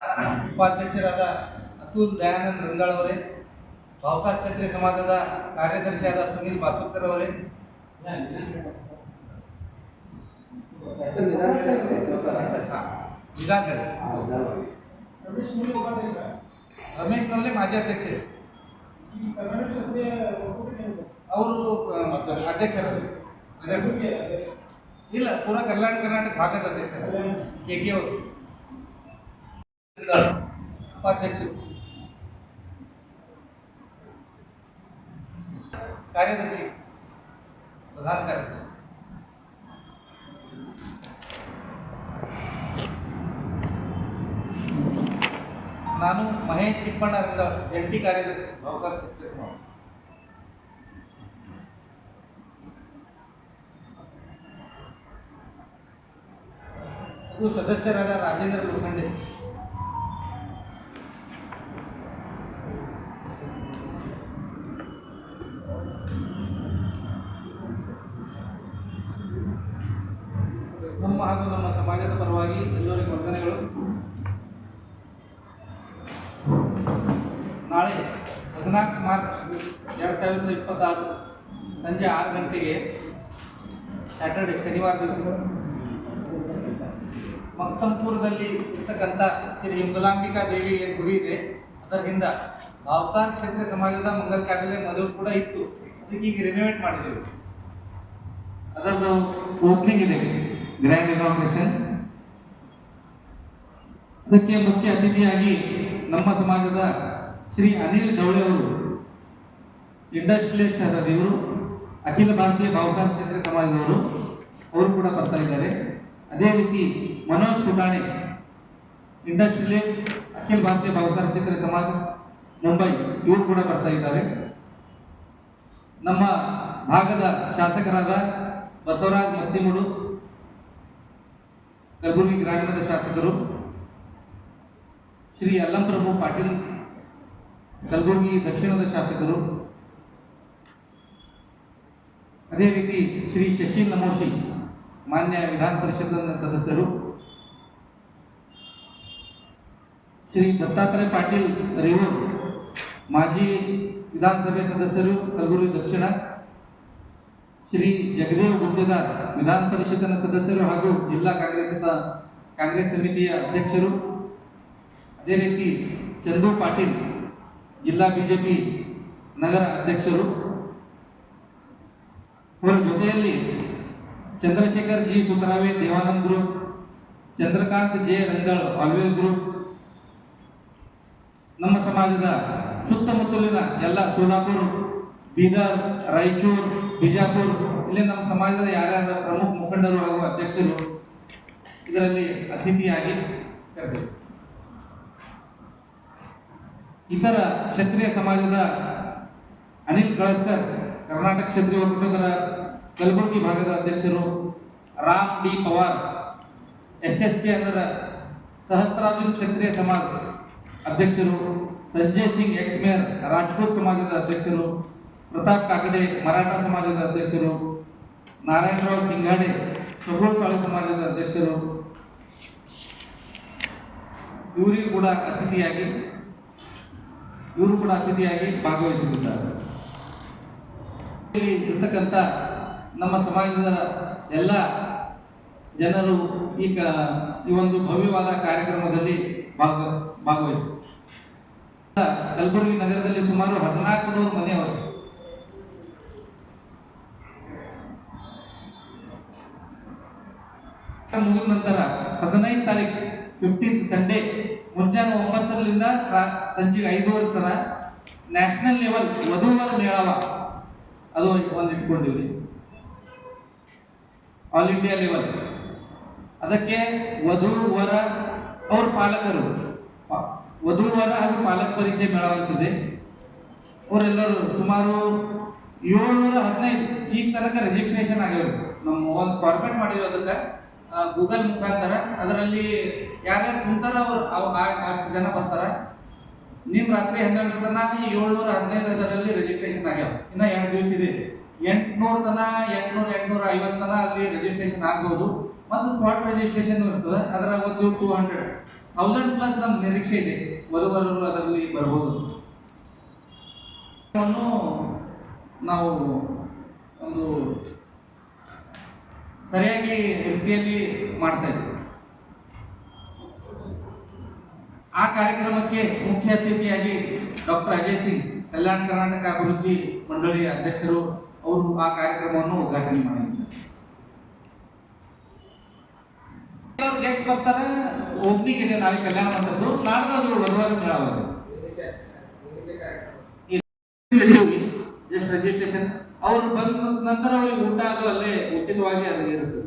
ಉಪಾಧ್ಯಕ್ಷರಾದ ಅತುಲ್ ದಯಾನಂದ್ ರಂಗಾಳ್ ಅವರೇ, ಭಾವಸಾರ್ ಕ್ಷತ್ರಿಯ ಸಮಾಜದ ಕಾರ್ಯದರ್ಶಿಯಾದ ಸುನಿಲ್ ಬಾಸುಕರ್ ಅವರೇ, ರಮೇಶ್ ನವಲೆ ಮಾಜಿ ಅಧ್ಯಕ್ಷ, ಅವರು ಅಧ್ಯಕ್ಷರು ಇಲ್ಲ, ಪೂರಾ ಕರ್ನಾಟಕ ಭಾಗದ ಅಧ್ಯಕ್ಷರು KK ಅವರು, ಉಪಾಧ್ಯಕ್ಷರು, ಕಾರ್ಯದರ್ಶಿ, ಪ್ರಧಾನ ಕಾರ್ಯದರ್ಶಿ. ನಾನು ಮಹೇಶ್ ತಿಪ್ಪಣ್ಣ ರಂಗಾಳ್, ಜಂಟಿ ಕಾರ್ಯದರ್ಶಿ, ಭಾವಸಾರ್ ಕ್ಷತ್ರಿಯ ಸಮಾಜ. ಸದಸ್ಯರಾದ ರಾಜೇಂದ್ರ ಲೋಖಂಡೆ, ನಮ್ಮ ಹಾಗೂ ನಮ್ಮ ಸಮಾಜದ ಪರವಾಗಿ ಎಲ್ಲರಿಗೂ ವಂದನೆಗಳು. ನಾಳೆ 14 ಮಾರ್ಚ್ 2026 ಸಂಜೆ 6 ಗಂಟೆಗೆ ಸ್ಯಾಟರ್ಡೆ, ಶನಿವಾರ ದಿವಸ ಮಕ್ತಂಪುರದಲ್ಲಿ ಇರ್ತಕ್ಕಂಥ ಶ್ರೀ ಇಂಗುಲಾಂಬಿಕಾ ದೇವಿ ಏನು ಗುಡಿ ಇದೆ, ಅದರಿಂದ ಭಾವಸಾರ್ ಕ್ಷತ್ರಿಯ ಸಮಾಜದ ಮಂಗಲ ಕಾರ್ಯಾಲಯ ಮೊದಲು ಕೂಡ ಇತ್ತು, ಅದಕ್ಕೆ ಈಗ ರಿನೋವೇಟ್ ಮಾಡಿದ್ದೇವೆ. ಅದರದ್ದು ಓಪನಿಂಗ್ ಇದೆ, ಗ್ರ್ಯಾಂಡ್ ಇನಾಗ್ರೇಷನ್. ಅದಕ್ಕೆ ಮುಖ್ಯ ಅತಿಥಿಯಾಗಿ ನಮ್ಮ ಸಮಾಜದ ಶ್ರೀ ಅನಿಲ್ ಗೌಳೆ ಅವರು, ಇಂಡಸ್ಟ್ರಿಯಲಿಸ್ಟ್ ಅದರ ಇವರು, ಅಖಿಲ ಭಾರತೀಯ ಭಾವಸಾರ್ ಕ್ಷತ್ರಿಯ ಸಮಾಜದವರು, ಅವರು ಕೂಡ ಬರ್ತಾ ಇದ್ದಾರೆ. ಅದೇ ರೀತಿ ಮನೋಜ್ ಪುಟಾಣೆ, ಇಂಡಸ್ಟ್ರಿಯಲಿಸ್ಟ್, ಅಖಿಲ ಭಾರತೀಯ ಭಾವಸಾರ್ ಕ್ಷತ್ರಿಯ ಸಮಾಜ, ಮುಂಬೈ, ಇವರು ಕೂಡ ಬರ್ತಾ ಇದ್ದಾರೆ. ನಮ್ಮ ಭಾಗದ ಶಾಸಕರಾದ ಬಸವರಾಜ್ ಮತ್ತಿಮುಡು, ಕಲಬುರಗಿ ಗ್ರಾಮೀಣದ ಶಾಸಕರು, ಶ್ರೀ ಅಲ್ಲಂಪ್ರಭು ಪಾಟೀಲ್, ಕಲಬುರಗಿ ದಕ್ಷಿಣದ ಶಾಸಕರು, ಅದೇ ರೀತಿ ಶ್ರೀ ಶಶಿಲ್ ನಮೋಶಿ, ಮಾನ್ಯ ವಿಧಾನ ಪರಿಷತ್ತಿನ ಸದಸ್ಯರು, ಶ್ರೀ ದತ್ತಾತ್ರೇಯ ಪಾಟೀಲ್ ರೇವೂರ್, ಮಾಜಿ ವಿಧಾನಸಭೆ ಸದಸ್ಯರು, ಕಲಬುರಗಿ ದಕ್ಷಿಣ, ಶ್ರೀ ಜಗದೇವ್ ಗುತ್ತೇದಾರ್, ವಿಧಾನ ಪರಿಷತ್ತಿನ ಸದಸ್ಯರು ಹಾಗೂ ಜಿಲ್ಲಾ ಕಾಂಗ್ರೆಸ್ ಸಮಿತಿಯ ಅಧ್ಯಕ್ಷರು, ಅದೇ ರೀತಿ ಚಂದು ಪಾಟೀಲ್, ಜಿಲ್ಲಾ ಬಿಜೆಪಿ ನಗರ ಅಧ್ಯಕ್ಷರು. ಅವರ ಜೊತೆಯಲ್ಲಿ Chandrashekhar G Sutarave, Devanand group, Chandrakant J Rangal, Alvel group, ನಮ್ಮ ಸಮಾಜದ ಸುತ್ತಮುತ್ತಲಿನ ಎಲ್ಲ ಸೋಲಾಪುರ್, ಬೀದರ್, ರಾಯಚೂರು, ಬಿಜಾಪುರ್, ಇಲ್ಲಿ ನಮ್ಮ ಸಮಾಜದ ಯಾರ್ಯಾರ ಪ್ರಮುಖ ಮುಖಂಡರು ಹಾಗೂ ಅಧ್ಯಕ್ಷರು ಇದರಲ್ಲಿ ಅತಿಥಿಯಾಗಿ ಕರೆದರು. ಇತರ ಕ್ಷತ್ರಿಯ ಸಮಾಜದ ಅನಿಲ್ ಕಳಸ್ಕರ್, ಕರ್ನಾಟಕ ಕ್ಷತ್ರಿಯ ಒಕ್ಕೂಟದ ಕಲಬುರಗಿ ಭಾಗದ ಅಧ್ಯಕ್ಷರು, ರಾಮ್ ಡಿ ಪವಾರ್, SSK ಅಂದರೆ ಸಹಸ್ರಾರ್ಜುನ್ ಕ್ಷತ್ರಿಯ ಸಮಾಜ ಅಧ್ಯಕ್ಷರು, ಸಂಜಯ್ ಸಿಂಗ್ ಎಕ್ಸ್ ಮೇಯರ್, ರಾಜ್ಪೂತ್ ಸಮಾಜದ ಅಧ್ಯಕ್ಷರು, ಪ್ರತಾಪ್ ಕಾಕಡೆ, ಮರಾಠ ಸಮಾಜದ ಅಧ್ಯಕ್ಷರು, ನಾರಾಯಣರಾವ್ ಸಿಂಗಾಡೆ, ಸಗೋಳ್ಸಾಳಿ ಸಮಾಜದ ಅಧ್ಯಕ್ಷರು, ಇವರು ಕೂಡ ಅತಿಥಿಯಾಗಿ ಭಾಗವಹಿಸುತ್ತಿದ್ದಾರೆ. ಇಲ್ಲಿ ಇರ್ತಕ್ಕಂಥ ನಮ್ಮ ಸಮಾಜದ ಎಲ್ಲ ಜನರು ಈಗ ಈ ಒಂದು ಭವ್ಯವಾದ ಕಾರ್ಯಕ್ರಮದಲ್ಲಿ ಭಾಗವಹಿಸಿದ್ದಾರೆ. ಕಲಬುರಗಿ ನಗರದಲ್ಲಿ ಸುಮಾರು 1400 ಮನೆಯವರು ಮುಗಿದ ನಂತರ 15 ತಾರೀಕು 15th ಸಂಡೇ ಮುಂಜಾನೆ 9ರಿಂದ ಸಂಜೆ 5 ತನ ನ್ಯಾಷನಲ್ ಲೆವೆಲ್ ವಧುವರ ಮೇಳವ ಅದು ಒಂದು ಇಟ್ಕೊಂಡಿವ್ರಿ, ಆಲ್ ಇಂಡಿಯಾ ಲೆವೆಲ್. ಅದಕ್ಕೆ ವಧು ವರ ಅವ್ರ ಪಾಲಕರು, ವಧು ವರ ಹಾಗೂ ಪಾಲಕ ಪರೀಕ್ಷೆ ಮೇಳವಂತಿದೆ. ಅವರೆಲ್ಲರೂ ಸುಮಾರು 715 ಈಗ ತನಕ ರಿಜಿಸ್ಟ್ರೇಷನ್ ಆಗ್ಯಾವ್ರಿ. ನಮ್ಮ ಒಂದು ಫಾರ್ಮೆಟ್ ಮಾಡಿದ್ರು, ಅದಕ್ಕೆ ಗೂಗಲ್ ಮುಖಾಂತರ ಅದರಲ್ಲಿ ಯಾರ್ಯಾರು ತುಂಬ್ತಾರ ಅವ್ರು ಅಷ್ಟು ಜನ ಬರ್ತಾರ. ನಿನ್ನ ರಾತ್ರಿ 12 ತನ 715 ಅದರಲ್ಲಿ ರಿಜಿಸ್ಟ್ರೇಷನ್ ಆಗ್ಯಾವ. ಇನ್ನ 2 ದಿವಸ ಇದೆ. 800 ತನ 850 ತನ ಅಲ್ಲಿ ರಿಜಿಸ್ಟ್ರೇಷನ್ ಆಗ್ಬೋದು. ಮತ್ತು ಸ್ಪಾಟ್ ರಿಜಿಸ್ಟ್ರೇಷನ್ ಇರ್ತದೆ. ಅದರ ಒಂದು 200,000 ಪ್ಲಸ್ ನಮ್ಮ ನಿರೀಕ್ಷೆ ಇದೆ, ವಧುವರರು ಅದರಲ್ಲಿ ಬರ್ಬೋದು. ನಾವು ಒಂದು ಸರಿಯಾಗಿ ರೀತಿಯಲ್ಲಿ ಮಾಡ್ತಾ ಇದ್ದೀವಿ. ಆ ಕಾರ್ಯಕ್ರಮಕ್ಕೆ ಮುಖ್ಯ ಅತಿಥಿಯಾಗಿ ಡಾಕ್ಟರ್ ಅಜಯ್ ಸಿಂಗ್, ಕಲ್ಯಾಣ ಕರ್ನಾಟಕ ಅಭಿವೃದ್ಧಿ ಮಂಡಳಿಯ ಅಧ್ಯಕ್ಷರು, ಅವರು ಆ ಕಾರ್ಯಕ್ರಮವನ್ನು ಉದ್ಘಾಟನೆ ಮಾಡಿದ್ದಾರೆ. ಗೆಸ್ಟ್ ಬರ್ತಾರೆ. ಓಪನಿಂಗ್ ಇದೆ ನಾಳೆ ಕಲ್ಯಾಣ ಮಂಟಪದ್ದು, ನಾಡ್ದು ಅದು ವಧುವರ ಮೇಳವಾಗಿದೆ. ರಿಜಿಸ್ಟ್ರೇಷನ್ ಅವ್ರು ಬಂದ ನಂತರ ಅವ್ರಿಗೆ ಊಟ ಅದು ಅಲ್ಲೇ ಉಚಿತವಾಗಿ ಅದು ಇರುತ್ತೆ.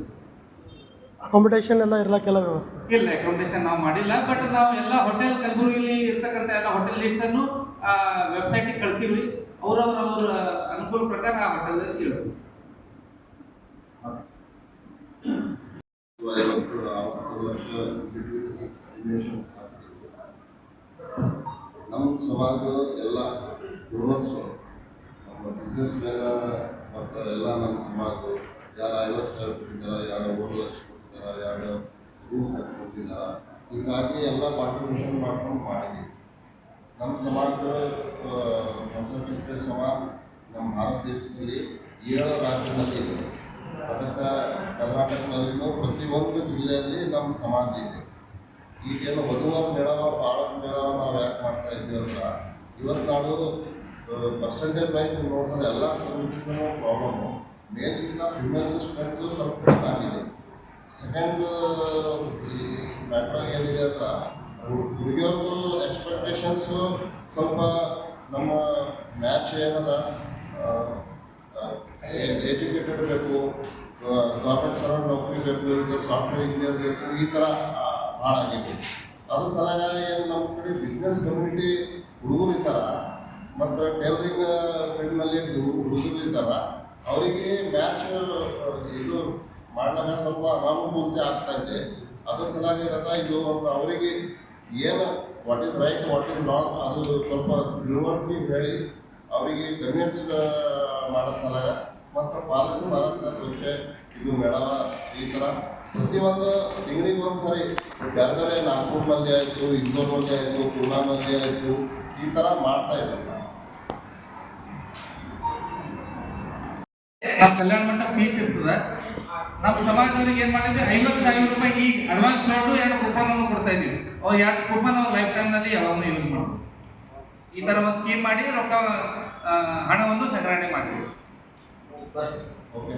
ಅಕಾಮಿಡೇಷನ್ ಎಲ್ಲ ಇರ್ಲಕ್ಕೆಲ್ಲ ವ್ಯವಸ್ಥೆ ಇಲ್ಲ, ಅಕಾಮಿಡೇಷನ್ ನಾವು ಮಾಡಿಲ್ಲ. ಬಟ್ ನಾವು ಎಲ್ಲ ಹೋಟೆಲ್ ಕಲಬುರಗಿಲಿ ಇರ್ತಕ್ಕಂಥ ಎಲ್ಲ ಹೋಟೆಲ್ ಲಿಸ್ಟ್ ಅನ್ನು ವೆಬ್ಸೈಟಿಗೆ ಕಳಿಸಿವ್ರಿ. ಅವ್ರ ಅನುಕೂಲ ಪ್ರಕಾರ ಆ ಹೋಟೆಲ್ ಇಡೋದು. ನಮ್ಮ ಸಮಾಜದ ಎಲ್ಲ ಡೋನರ್ಸು, ನಮ್ಮ ಬಿಸ್ನೆಸ್ ಮ್ಯಾನ ಮತ್ತು ಎಲ್ಲ ನಮ್ಮ ಸಮಾಜ ಯಾರು 50,000 ಕೊಟ್ಟಿದ್ದಾರೆ, ಯಾರು 1 ಲಕ್ಷ ಕೊಟ್ಟಿದ್ದಾರೆ, ಯಾರು ರೂಮ್ ಕೊಟ್ಟಿದ್ದಾರೆ. ಹೀಗಾಗಿ ಎಲ್ಲ ಕಾಂಟ್ರಿಬ್ಯೂಷನ್ ಮಾಡ್ಕೊಂಡು ಮಾಡಿದ್ದೀವಿ. ನಮ್ಮ ಸಮಾಜ ಹೊಸಚಿತ್ರ ಸಮಾಜ ನಮ್ಮ ಭಾರತ ದೇಶದಲ್ಲಿ 7 ರಾಜ್ಯದಲ್ಲಿ ಇದೆ. ಅದಕ್ಕೆ ಕರ್ನಾಟಕದಲ್ಲಿನೂ ಪ್ರತಿಯೊಂದು ಜಿಲ್ಲೆಯಲ್ಲಿ ನಮ್ಮ ಸಮಾಜ ಇದೆ. ಈಗೇನು ವಧುವರ ಮೇಳವ, ಪಾಲಕ ಮೇಳವ ನಾವು ಯಾಕೆ ಮಾಡ್ತಾ ಇದ್ದೀವಿ ಅಂದ್ರೆ, ಇವತ್ತು ನಾವು ಪರ್ಸೆಂಟೇಜ್ ವೈಸ್ ನೋಡಿದ್ರೆ ಎಲ್ಲ ಪ್ರಾಬ್ಲಮ್ಮು. ಮೇಲ್ಗಿಂತ ಫಿಮೇಲ್ ಸ್ಟ್ರೆಂತು ಸ್ವಲ್ಪ ಕಡಿಮೆ ಆಗಿದೆ. ಸೆಕೆಂಡ್ ಈ ಮ್ಯಾಟ್ರ್ ಏನಿದೆ ಅಂದ್ರೆ, ಹುಡುಗಿಯವ್ರದ್ದು ಎಕ್ಸ್ಪೆಕ್ಟೇಷನ್ಸು ಸ್ವಲ್ಪ ನಮ್ಮ ಮ್ಯಾಚ್ ಏನದ, ಎಜುಕೇಟೆಡ್ ಬೇಕು, ಗೌರ್ಮೆಂಟ್ ಸರ್ವೆಂಟ್ ನೌಕರಿ ಬೇಕು, ಇದು ಸಾಫ್ಟ್ವೇರ್ ಇಂಜಿನಿಯರ್ ಬೇಕು, ಈ ಥರ ಭಾಳ ಆಗೈತಿ. ಅದ್ರ ಸಲುವಾಗಿ ಏನು ನಮ್ಮ ಕಡೆ ಬಿಸ್ನೆಸ್ ಕಮ್ಯುನಿಟಿ ಹುಡುಗರು ಇದ್ದಾರೆ ಮತ್ತು ಟೈಲರಿಂಗ್ ಫೀಲ್ಡ್ನಲ್ಲಿ ಹುಡುಗರು ಇದ್ದಾರೆ. ಅವರಿಗೆ ಮ್ಯಾಚ್ ಇದು ಮಾಡಿದಾಗ ಸ್ವಲ್ಪ ಅನಾನುಕೂಲತೆ ಆಗ್ತಾ ಇದೆ. ಅದ್ರ ಸಲುವಾಗಿ ಇರೋದ ಇದು ಅವರಿಗೆ ಏನು what is right, what is wrong ಅದು ಸ್ವಲ್ಪ ತಿಳುವಳಿಕೆ ಹೇಳಿ ಅವರಿಗೆ ಕನ್ವಿನ್ಸ್ ಮಾಡೋ ಸಲುವಾಗಿ ಮತ್ತು ಪಾಲಕ ವಿಷಯ ಇದು ಮೇಳವ ಈ ಥರ ಪ್ರತಿಯೊಂದು ತಿಂಗಳಿಗೆ ಒಂದು ಸಾರಿ ಬೇರೆ ಬೇರೆ ನಾಗ್ಪುರ್ನಲ್ಲಿ ಆಯಿತು, ಇಂದೋರ್ನಲ್ಲಿ ಆಯಿತು, ಪೂನಾನಲ್ಲಿ ಆಯಿತು, ಈ ಥರ ಮಾಡ್ತಾ ಇದ್ದಾರೆ. ನಮ್ಮ ಕಲ್ಯಾಣ ಮಂಟಪ ಫೀಸ್ ಇರ್ತದೆ. ನಮ್ಮ ಸಮಾಜದವ್ರಿಗೆ ಏನು ಮಾಡಿದ್ವಿ, 50,000 ರೂಪಾಯಿ ಈಗ ಅಡ್ವಾನ್ಸ್ ಕೊಟ್ಟು 2 ಕೂಪನ್ ಅನ್ನು ಕೊಡ್ತಾ ಇದ್ದೀವಿ. ಅವ್ರು 2 ಕೂಪನ್ ಅವ್ರ ಲೈಫ್ ಟೈಮ್ನಲ್ಲಿ ಯಾವಾಗಲೂ ಯೂಸ್ ಮಾಡೋದು. ಈ ಥರ ಒಂದು ಸ್ಕೀಮ್ ಮಾಡಿ ರೊಕ್ಕ ಹಣವನ್ನು ಸಂಗ್ರಹಣೆ ಮಾಡಿದ್ವಿ. ಓಕೆ.